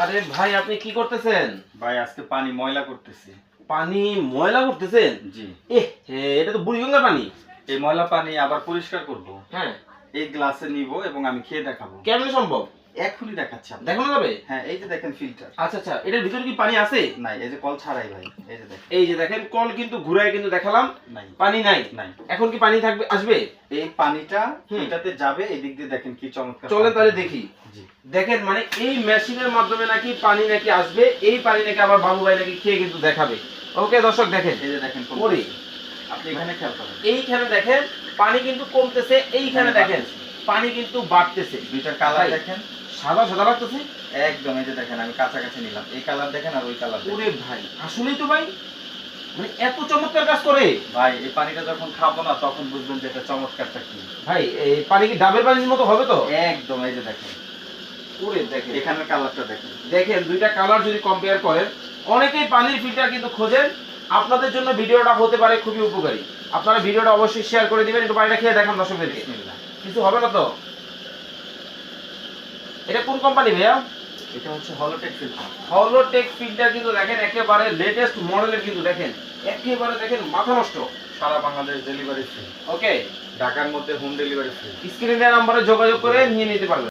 আরে ভাই আপনি কি করতেছেন? ভাই আজকে পানি ময়লা করতেছি। পানি ময়লা করতেছেন? জি। এটা তো বুড়িগঙ্গার পানি। এই ময়লা পানি আবার পরিষ্কার করব। হ্যাঁ। এই গ্লাসে নিব এবং আমি খেয়ে দেখাবো। কেমনে সম্ভব? এখনই দেখাচ্ছি আপনাকে। দেখানো যাবে? হ্যাঁ, এই যে দেখেন ফিল্টার। আচ্ছা আচ্ছা, এটার ভিতরে কি পানি আছে? নাই, এই যে কল ছাড়াই ভাই। এই যে দেখেন। এই যে দেখেন কল কিন্তু ঘুরায় কিন্তু দেখালাম, নাই। পানি নাই। নাই। এখন কি পানি থাকবে, আসবে? এই পানিটা এটাতে যাবে, এদিক দিয়ে দেখেন কি চমৎকার। চলেন তাহলে দেখি। জি। দেখেন মানে এই মেশিনের মাধ্যমে নাকি পানি নাকি আসবে, এই পানি নাকি আবার বাবু ভাই নাকি খেয়ে কিন্তু দেখাবে। ওকে দর্শক দেখেন, এই যে দেখেন ওরে আপনি এখানে খেয়াল করেন। এইখানে দেখেন পানি কিন্তু কমতেছে, এইখানে দেখেন পানি কিন্তু বাড়তেছে। দুইটার কালার দেখেন, সাদা সাদা লাগতেছে একদম। এই যে দেখেন আমি কাছাকাছি নিলাম, এই কালার দেখেন আর ওই কালার দেখেন। ওরে ভাই আসলেই তো ভাই, মানে এত চমৎকার কাজ করে ভাই। এই পানিটা যখন খাবো না তখন বুঝবেন যে এটা চমৎকারটা কি। ভাই। এই পানি কি ডাবের পানির মতো হবে তো? একদম। এই যে দেখেন, ওরে দেখেন এখানের কালারটা দেখেন। দেখেন দুইটা কালার যদি কম্পেয়ার করেন, অনেকেই পানির ফিল্টার কিন্তু খোঁজেন, আপনাদের জন্য ভিডিওটা হতে পারে খুবই উপকারী। আপনারা ভিডিওটা অবশ্যই শেয়ার করে দিবেন, একটু পানিটা খেয়ে দেখান দর্শকদেরকে। বিসমিল্লাহ। কিছু হবে না তো? এটা কোন কোম্পানি ভাইয়া? এটা হচ্ছে হলোটেক ফিল্টার। হলোটেক ফিল্টার কিন্তু দেখেন একেবারে লেটেস্ট মডেলের, কিন্তু দেখেন একেবারে দেখেন মাথা নষ্ট। সারা বাংলাদেশ ডেলিভারি ফ্রি। ওকে, ঢাকার মধ্যে হোম ডেলিভারি ফ্রি। স্ক্রিনে দেওয়া নম্বরে যোগাযোগ করে নিয়ে নিতে পারবেন।